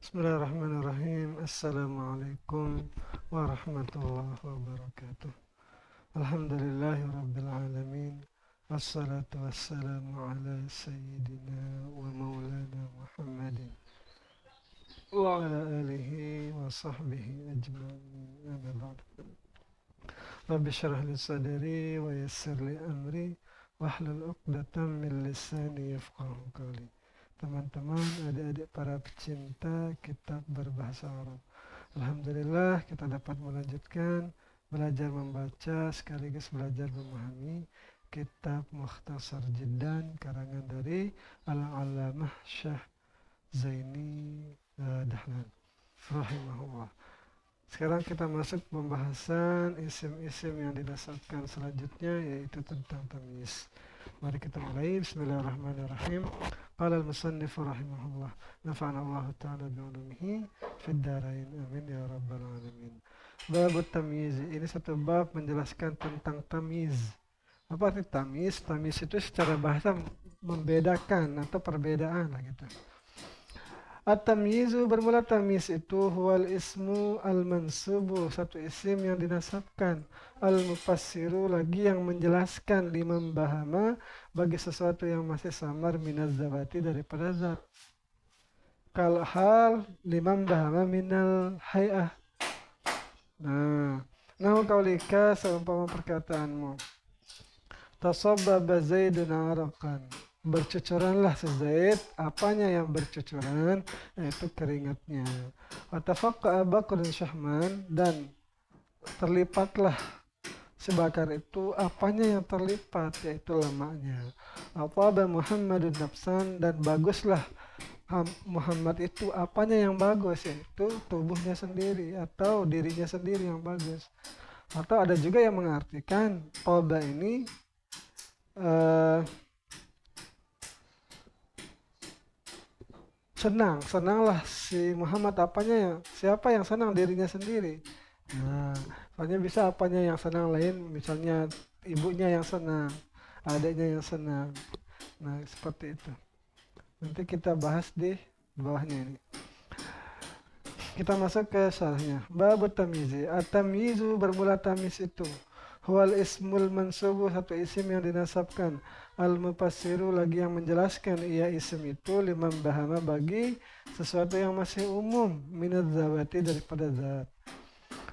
Bismillahirrahmanirrahim. Assalamualaikum warahmatullahi wabarakatuh. Alhamdulillahi rabbil alamin. Wassalatu wassalamu ala sayyidina wa maulana Muhammadin wa ala alihi wa sahbihi ajma'in. Amma ba'd. Rabbi syrah li sadri wa yassir li amri wahlul 'uqdatam min lisani yafqahu qawli. Teman-teman, adik-adik para pecinta kitab berbahasa Arab, alhamdulillah kita dapat melanjutkan belajar membaca sekaligus belajar memahami kitab Mukhtasar Jiddan karangan dari Al-Allamah Syekh Zaini Dahlan rahimahullah. Sekarang kita masuk pembahasan isim-isim yang dinasabkan selanjutnya, yaitu tentang tamyiz. Mari kita mulai. Bismillahirrahmanirrahim. Qala al-musannif rahimahullah, nafa'ana Allah ta'ala bi'ulumihi fid dharain, amin ya rabbal alamin. Bab tamyiz, ini satu bab menjelaskan tentang tamyiz. Apa arti tamyiz? Tamyiz itu secara bahasa membedakan atau perbedaan lah gitu. At-tamyizu, bermula tamyiz itu huwal ismu al-mansubu, satu isim yang dinasabkan, al-mufassiru, lagi yang menjelaskan, liman bahama, bagi sesuatu yang masih samar, minaz zawati, daripada zat. Kal hal liman bahama minal hay'ah. Nahu kaulika, seumpama perkataanmu, tasabbaba zaidun araqan, bercucuranlah si Zaid. Apanya yang bercucuran? Yaitu keringatnya. Watafaqqa Bakrun syahman, dan terlipatlah si Bakar itu. Apanya yang terlipat? Yaitu lemaknya. Ataba Muhammadun nafsan, dan baguslah Muhammad itu. Apanya yang bagus? Yaitu tubuhnya sendiri atau dirinya sendiri yang bagus. Atau ada juga yang mengartikan Toba ini senanglah si Muhammad. Apanya yang, siapa yang senang? Dirinya sendiri. Soalnya bisa apanya yang senang lain, misalnya ibunya yang senang, adiknya yang senang. Seperti itu. Nanti kita bahas di bawahnya ini. Kita masuk ke syarahnya. Bab tamyizi. At-tamyizu, bermula tamyiz itu huwal ismul mansubu, satu isim yang dinasabkan, al-mufassiru, lagi yang menjelaskan, ia isim itu, liman bahama, bagi sesuatu yang masih umum, minaz zawati, daripada zat.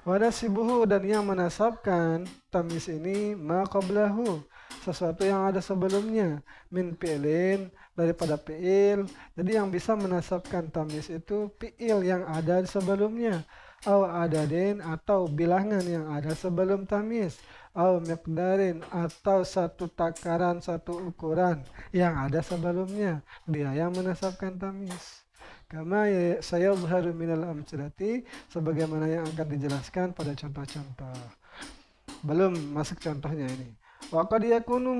Wanasibuhu, dan yang menasabkan tamyiz ini, ma qablahu, sesuatu yang ada sebelumnya, min fi'lin, daripada fi'il. Jadi yang bisa menasabkan tamyiz itu fi'il yang ada sebelumnya, au adadin, atau bilangan yang ada sebelum tamyiz, au miqdarin, atau satu takaran, satu ukuran yang ada sebelumnya. Dia yang menasabkan tamyiz. Kama sayadhharu minal amthilati, sebagaimana yang akan dijelaskan pada contoh-contoh. Belum masuk contohnya ini. Wa qad yakunu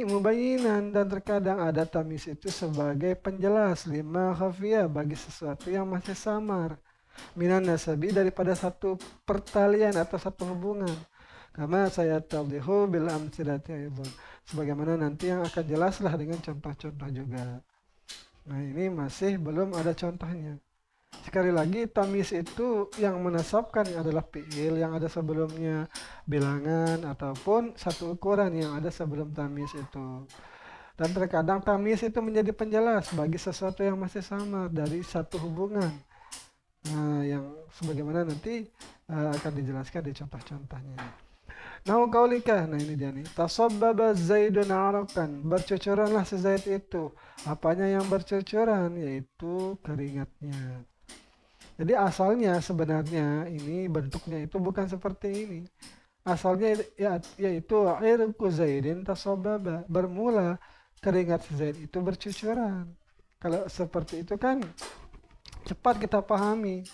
mubayyinan, dan terkadang ada tamyiz itu sebagai penjelas, lima khafiya, bagi sesuatu yang masih samar, minan nasabi, daripada satu pertalian atau satu hubungan. Kama saya tawdihu bil amthilati aidhan, sebagaimana nanti yang akan jelaslah dengan contoh-contoh juga. Ini masih belum ada contohnya. Sekali lagi, tamyiz itu yang menasabkan adalah fi'il yang ada sebelumnya, bilangan, ataupun satu ukuran yang ada sebelum tamyiz itu. Dan terkadang tamyiz itu menjadi penjelas bagi sesuatu yang masih samar dari satu hubungan. Yang sebagaimana nanti akan dijelaskan di contoh-contohnya. Nahu kaulika, ini dia nih. Tasabbaba Zaidun araqan, bercucuranlah si Zaid itu. Apanya yang bercucuran? Yaitu keringatnya. Jadi asalnya sebenarnya ini bentuknya itu bukan seperti ini. Asalnya yaitu irqu Zaidin tasabbaba, bermula keringat si Zaid itu bercucuran. Kalau seperti itu kan cepat kita pahami.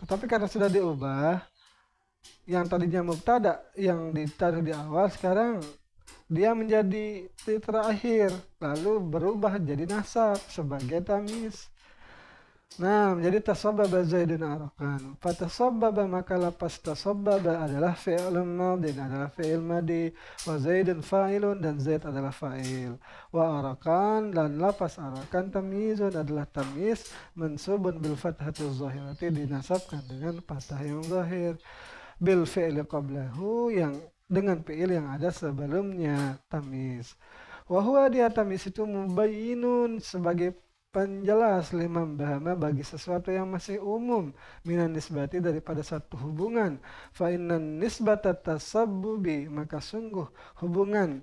Tetapi karena sudah diubah, yang tadinya mubtada yang ditaruh di awal, sekarang dia menjadi terakhir, lalu berubah jadi nasab sebagai tamyiz. Nah, jadi tasabbaba Zaidun arakan. Fatasabbaba maka lapas tasabbaba adalah fi'lun madin, adalah fi'il madi. Wa Zaidun fa'ilun dan Zaid adalah fa'il. Wa arakan dan lapas arakan tamyizun adalah tamyiz mansubun bil fathati zahirati dinasabkan dengan fathah yang zahir. Bil fi'li qablahu yang dengan fi'il yang ada sebelumnya tamyiz. Wa huwa dia tamyiz itu mubayyinun sebagai penjelas liman bahama bagi sesuatu yang masih umum minan nisbati daripada satu hubungan. Fa innan nisbata tasabbubi maka sungguh hubungan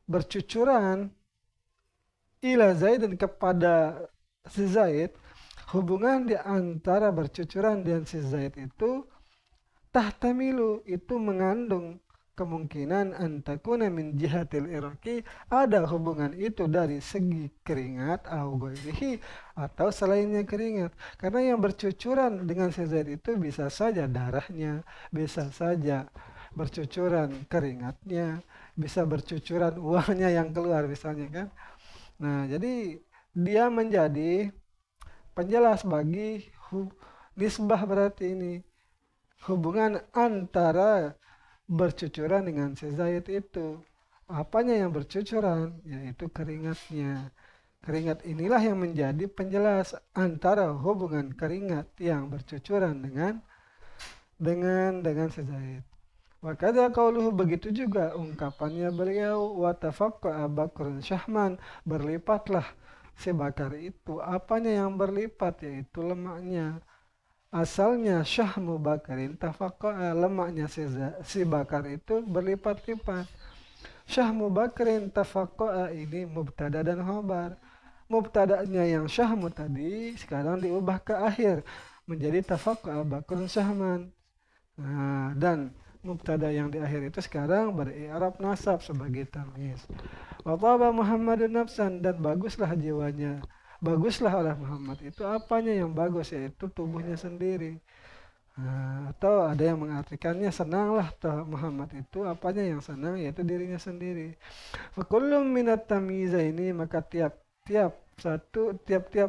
bercucuran ila Zaidin kepada si Zaid, hubungan di antara bercucuran dan si Zaid itu tahtamilu itu mengandung kemungkinan antakuna min jihatil iraki ada hubungan itu dari segi keringat atau selainnya keringat, karena yang bercucuran dengan si Zaid itu bisa saja darahnya, bisa saja bercucuran keringatnya, bisa bercucuran uangnya yang keluar misalnya kan. Nah jadi dia menjadi penjelas bagi nisbah berarti ini hubungan antara bercucuran dengan si Zaid itu. Apanya yang bercucuran? Yaitu keringatnya. Keringat inilah yang menjadi penjelas antara hubungan keringat yang bercucuran dengan si Zaid. Wakadha qauluhu begitu juga ungkapannya beliau wa tafaqqa Bakrun Syahman berlipatlah si Bakar itu. Apanya yang berlipat? Yaitu lemaknya. Asalnya syahmu bakarin tafaqa'a lemaknya si bakar itu berlipat-lipat. Syahmu bakarin tafaqa'a ini mubtada dan khobar. Mubtada'nya yang syahmu tadi sekarang diubah ke akhir menjadi tafaqa'a bakrun syahman. Nah, dan mubtada yang di akhir itu sekarang beri'rab nasab sebagai tamyiz. Wa taba Muhammadun nafsan dan baguslah jiwanya. Baguslah oleh Muhammad itu apanya yang bagus, yaitu tubuhnya sendiri. Nah, atau ada yang mengartikannya senanglah Muhammad itu apanya yang senang, yaitu dirinya sendiri. Fakullum minat tamyiza ini maka tiap-tiap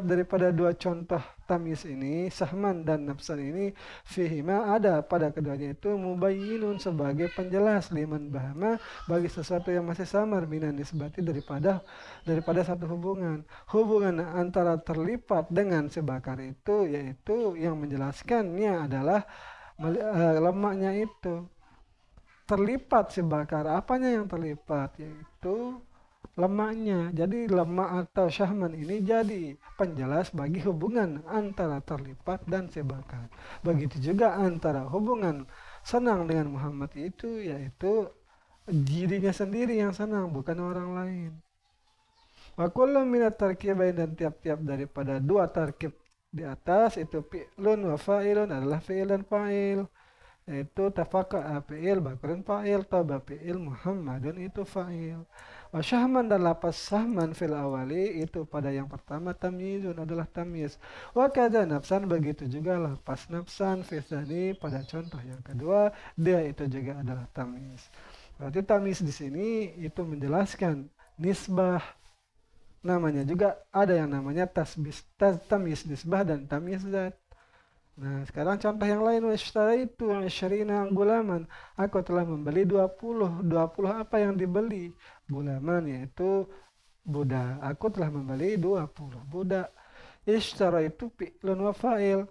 daripada dua contoh tamyiz ini sahman dan nafsan ini fihima ada pada keduanya itu mubayyinun sebagai penjelas liman bahama bagi sesuatu yang masih samar minan nisbati daripada satu hubungan antara terlipat dengan si bakar itu, yaitu yang menjelaskannya adalah lemaknya itu terlipat si bakar. Apanya yang terlipat? Yaitu lemaknya. Jadi lemak atau syahman ini jadi penjelas bagi hubungan antara terlipat dan si bakar. Begitu juga antara hubungan senang dengan Muhammad itu, yaitu dirinya sendiri yang senang, bukan orang lain. Wa kullu minat tarkibain dan tiap-tiap daripada dua tarkib di atas itu fi'lun wa fa'ilun adalah fi'il dan fa'il. Yaitu tafaqa'a fi'il, bakrun fa'il, taba fi'il, Muhammadun itu fa'il. Wa syahman dan lapas sahman fil awali itu pada yang pertama tamyizun adalah tamyiz. Wa kadza nafsan begitu juga lapas nafsan fisani pada contoh yang kedua dia itu juga adalah tamyiz. Berarti tamyiz di sini itu menjelaskan nisbah. Namanya juga ada yang namanya tamyiz nisbah dan tamyiz zat. Nah, sekarang contoh yang lain itu syarina gulaman. Aku telah membeli 20 apa yang dibeli? Gulaman yaitu budak. Aku telah membeli 20 budak. Ishtara itu fi'lun wa fa'il.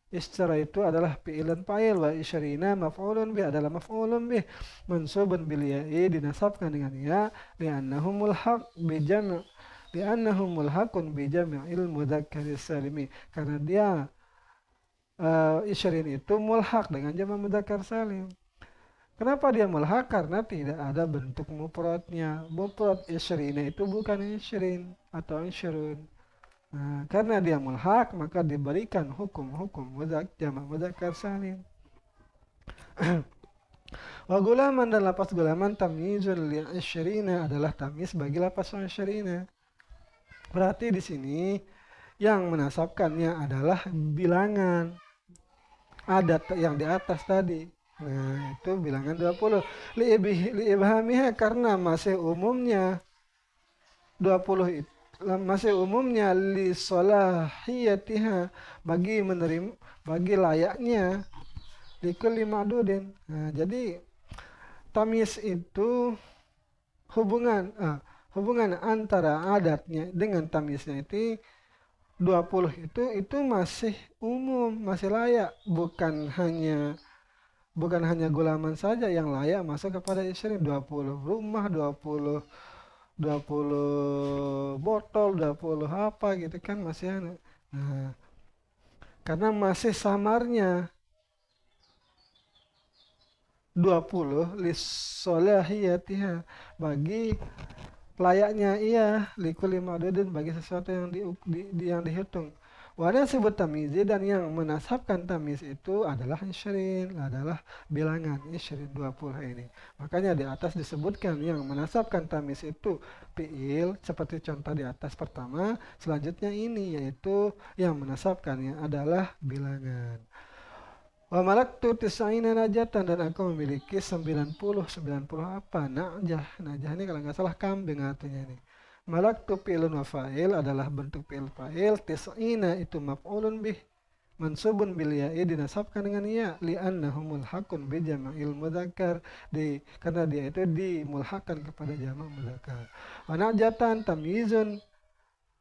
Ishtara itu adalah fi'lan fa'il wa isyarina maf'ulun bih adalah maf'ulun bih mansubun bil ya'i dinasabkan dengan ya li'annahu mulhaq bi jam' li'annahu mulhaqun bi jam'il mudzakkar salimi karena dia isyarin itu mulhaq dengan jamak mudzakkar salim. Kenapa dia mulhaq? Karena tidak ada bentuk mufradnya. Mufrad isyarina itu bukan isyarin atau isyarun. Nah, karena dia mulhaq maka diberikan hukum-hukum jamak mudzakkar salim. Wa gulaman dan lapas gulaman tamyizun li isyarina adalah tamyiz bagi lapas isyarina. Berarti di sini yang menasabkannya adalah bilangan adat yang di atas tadi. Nah, itu bilangan 20. Li'ibhamiha karena masih umumnya 20 itu masih umumnya li solahiyatiha, bagi layaknya likulli ma'dudin. Nah, jadi tamyiz itu hubungan hubungan antara adatnya dengan tamyiznya itu 20 itu masih umum, masih layak, bukan hanya gulaman saja yang layak masuk kepada isyrin. 20 rumah, 20 botol, 20 apa gitu kan masih ada. Nah, karena masih samarnya 20 lisolahiyatiha, bagi layaknya likuli ma'dudin, bagi sesuatu yang yang dihitung. Wadah sebut tamizi, dan yang menasabkan tamiz itu adalah isyrin, adalah bilangan isyrin 20 ini. Makanya di atas disebutkan yang menasabkan tamiz itu fi'il, seperti contoh di atas pertama. Selanjutnya ini yaitu yang menasabkannya adalah bilangan. Wa malaktu tis'ina najatan, dan aku memiliki 90 apa? Najah ini kalau nggak salah kambing artinya ini. Malaktu fi'lun wa fa'il adalah bentuk fi'il fa'il, tis'ina itu maf'ulun bih, mansubun bil ya'i, dinasabkan dengan ya, li'annahu mulhaqun bi jama'il mudzakkar, karena dia itu dimulhaqkan kepada jamak mudzakkar. Wa najatan tamyizun,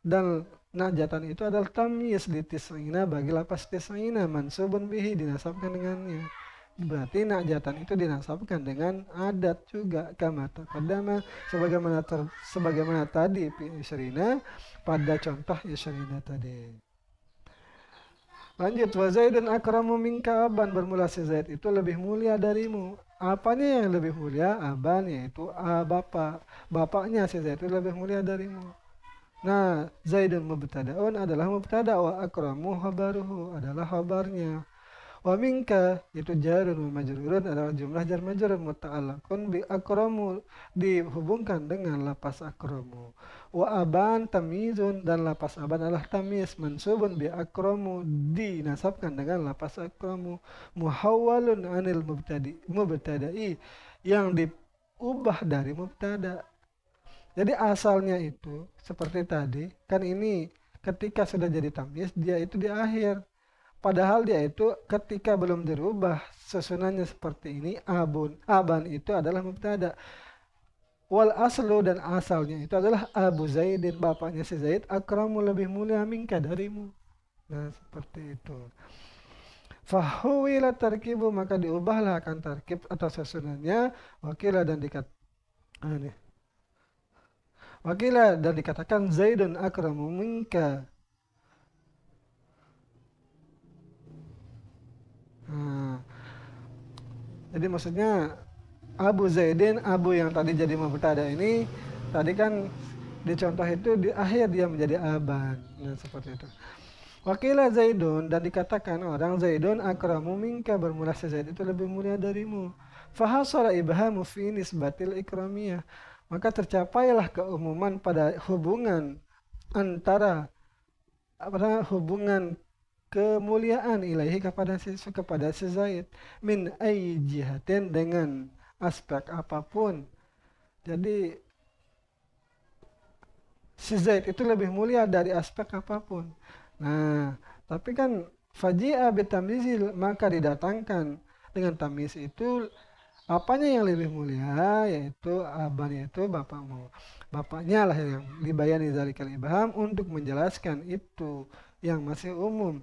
dan najatan itu adalah tamyiz di tis'ina, bagi lapas tis'ina, mansubun bihi, dinasabkan dengannya. Berarti najatan itu dinasabkan dengan adat juga, kama taqaddama, sebagaimana tadi fi isyrina, pada contoh isyrina tadi. Lanjut, wa Zaidun akramu minka aban, bermula si Zaid itu lebih mulia darimu. Apanya yang lebih mulia? Aban, yaitu bapak. Bapaknya si Zaid itu lebih mulia darimu. Nah, Zaidun mubtada'un adalah mubtada', wa akramu khabaruhu adalah khabarnya. Wa minka itu jarun wa majrurun adalah jumlah jar majrur muta'allaqun bi akramu, dihubungkan dengan lapas akramu. Wa aban tamyizun, dan lapas aban adalah tamyiz, mansubun bi akramu, dinasabkan dengan lapas akramu. Muhawwalun anil mubtada'i, yang diubah dari mubtada'. Jadi asalnya itu seperti tadi, kan ini ketika sudah jadi tamyiz, dia itu di akhir. Padahal dia itu ketika belum dirubah susunannya seperti ini, aban itu adalah mubtada. Wal aslu, dan asalnya itu adalah Abu Zaidin, bapaknya si Zaid, akramu lebih mulia minka darimu. Nah, seperti itu. Fahuwila tarkibu, maka diubahlah akan tarkib atau susunannya, wakila dan dikatakan Zaidun akramu minka. Nah, jadi maksudnya Abu Zaidin, Abu yang tadi jadi mubtada ini, tadi kan di contoh itu di akhir dia menjadi aban. Nah, seperti itu. Wakila Zaidun, dan dikatakan orang Zaidun akramu minka, bermula si Zaid itu lebih mulia darimu. Fahasala ibhamu fi nisbatil ikramiyah, maka tercapailah keumuman pada hubungan antara hubungan kemuliaan ilahi kepada si Zaid, min ayyi jihatin, dengan aspek apapun. Jadi si Zaid itu lebih mulia dari aspek apapun. Nah, tapi kan faji'a bitamyizil, maka didatangkan dengan tamyiz itu apanya yang lebih mulia, yaitu aban, yaitu bapakmu. Bapaknya lah yang dibayani zalikal ibham, untuk menjelaskan itu yang masih umum.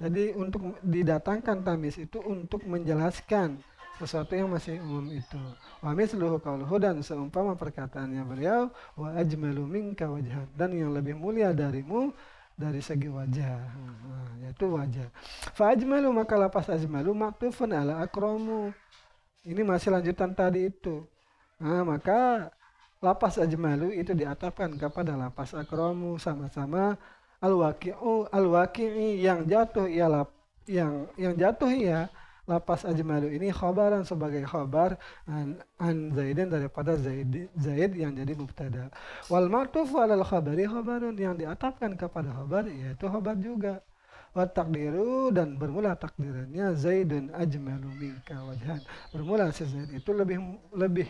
Jadi untuk didatangkan tamyiz itu untuk menjelaskan sesuatu yang masih umum itu. Wa misluhu qauluhu, dan seumpama perkataannya beliau, wa ajmalu minka wajhan, dan yang lebih mulia darimu dari segi wajah, yaitu wajah. Fa ajmalu, maka lapas ajmalu maktufun ala akramu. Ini masih lanjutan tadi itu. Nah, maka lapas ajmalu itu diatapkan kepada lapas akramu, sama-sama al-waqi'i, yang jatuh ialah yang jatuh ya lapas ajmalu ini khabaran, sebagai khabar an Zaidin, daripada Zaid yang jadi mubtada. Wal ma'tuf alal khabari khabarun, yang diatapkan kepada khabar yaitu khabar juga. Wa takdiru, dan bermula takdirannya Zaidun ajmalu minka wajhan, bermula si Zaid itu lebih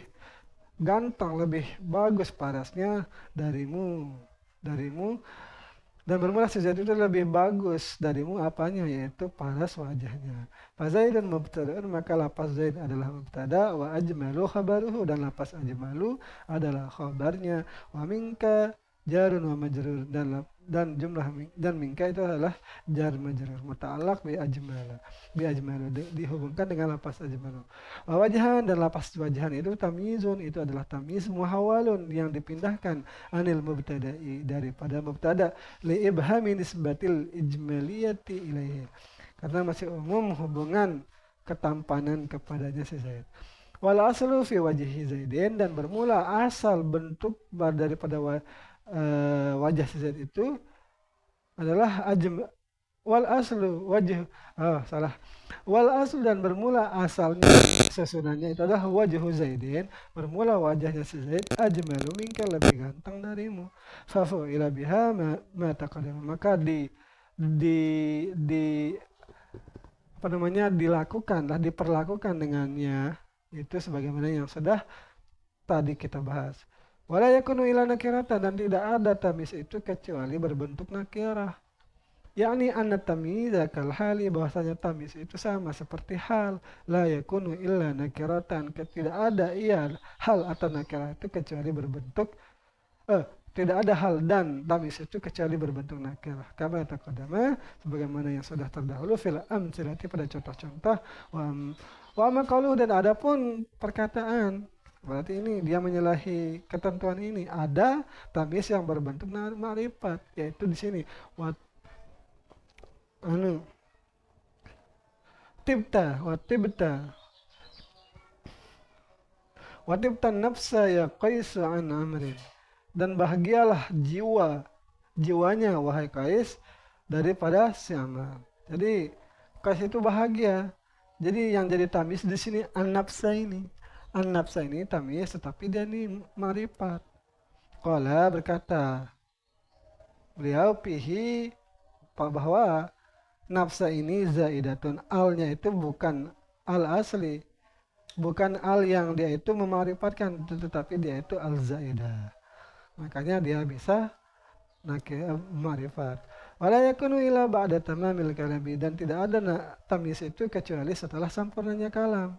ganteng, lebih bagus parasnya darimu. darimu, dan bermula si Zaid itu lebih bagus darimu apanya, yaitu paras wajahnya. Fa Zaidun mubtada'un, maka lapas Zaid adalah mubtada, wa ajmalu khabaruhu, dan lapas ajmalu adalah khabarnya, wa minka jarun wa majrur, dan jumlah dan minka itu adalah jar majrur muta'allaq bi ajmalu dihubungkan dengan lapas ajmalu. Wa wajhan, dan lapas wajhan itu tamyizun, itu adalah tamyiz muhawwalun yang dipindahkan anil mubtada'i, daripada mubtada, li ibhami nisbatil ijmaliyati ilaihi, karena masih umum hubungan ketampanan kepadanya si Zaid. Wal aslu fi wajhi Zaidin, dan bermula asal bentuk daripada wajah si Zaid itu adalah wal aslu wajh, salah, wal aslu, dan bermula asalnya sesunannya itu adalah wajhu Zaidin, bermula wajahnya si Zaid, ajmalu minka, lebih ganteng darimu. Fafu ila biha ma taqaddama, maka di apa namanya, diperlakukan dengannya itu sebagaimana yang sudah tadi kita bahas. Wala yakunu ila nakirata, dan tidak ada tamis itu kecuali berbentuk nakirah. Yakni anna tamyiza kal hali, bahwasanya tamis itu sama seperti hal. La yakunu illa nakiratan, tidak ada ia hal atau nakirah itu kecuali berbentuk tidak ada hal dan tamis itu kecuali berbentuk nakirah. Kama taqaddama, sebagaimana yang sudah terdahulu, fil amthilati, pada contoh-contoh. Wa maqaluh, dan adapun perkataan, berarti ini dia menyalahi ketentuan ini. Ada tamis yang berbentuk ma'rifat, yaitu di sini tibta wa tibta nafsa ya qaisu an amrin, dan bahagialah jiwanya wahai Qais daripada si Amr. Jadi Qais itu bahagia. Jadi yang jadi tamis di sini an-nafsa ini. An-nafsa ini tamis, tetapi dia ini ma'rifat. Qala, berkata beliau, pihi, bahwa nafsa ini zaidatun, alnya itu bukan al asli, bukan al yang dia itu memarifatkan, tetapi dia itu al zaidah. Makanya dia bisa ma'rifat. Wala yakunu ila ba'da tamamil kalami, dan tidak ada tamis itu kecuali setelah sempurnanya kalam.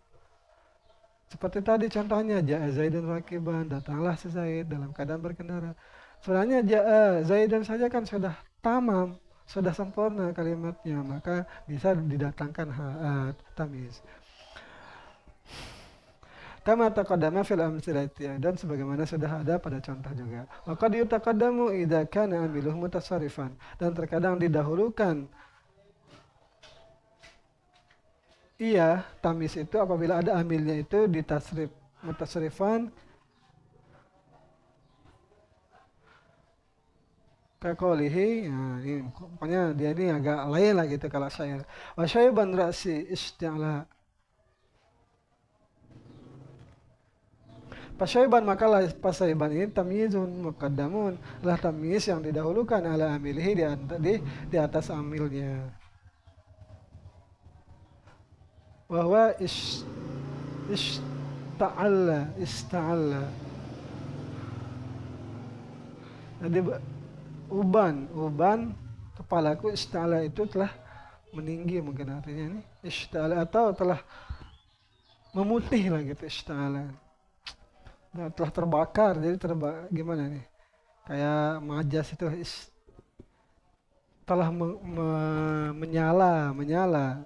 Seperti tadi contohnya, ja'a Zaidun rakiban, datanglah si Zaid dalam keadaan berkendara. Sebenarnya ja'a Zaidun saja kan sudah tamam, sudah sempurna kalimatnya, maka bisa didatangkan tamis. Kama taqaddama fil amthilati, dan sebagaimana sudah ada pada contoh juga. Wa qad yutaqaddamu idza kana amiluhu mutasarrifan, dan terkadang didahulukan iya tamis itu apabila ada amilnya itu ditasrif mutasrifan, kakolihi. Nah, ini pokoknya dia ini agak lain lah gitu kalau syair. Wa syaiban ra'si isti'la, pasyaiban, maka pasyaiban ini tamyizun muqaddamun, lah tamyiz yang didahulukan ala amilihi, di atas amilnya. Wahwa ista'alla. Jadi uban kepalaku, ista'alla itu telah meninggi, mungkin artinya ini ista'alla, atau telah memutih lah gitu, ista'alla. Nah, telah terbakar, jadi gimana nih? Kayak majas itu telah menyala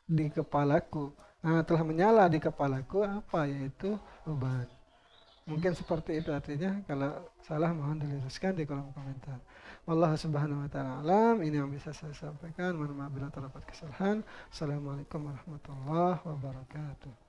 di kepalaku. Nah, telah menyala di kepalaku apa, yaitu uban. Mungkin seperti itu artinya. Kalau salah mohon diluruskan di kolom komentar. Wallahu subhanahu wa ta'ala alam. Ini yang bisa saya sampaikan. Mohon maaf bila terdapat kesalahan. Assalamualaikum warahmatullahi wabarakatuh.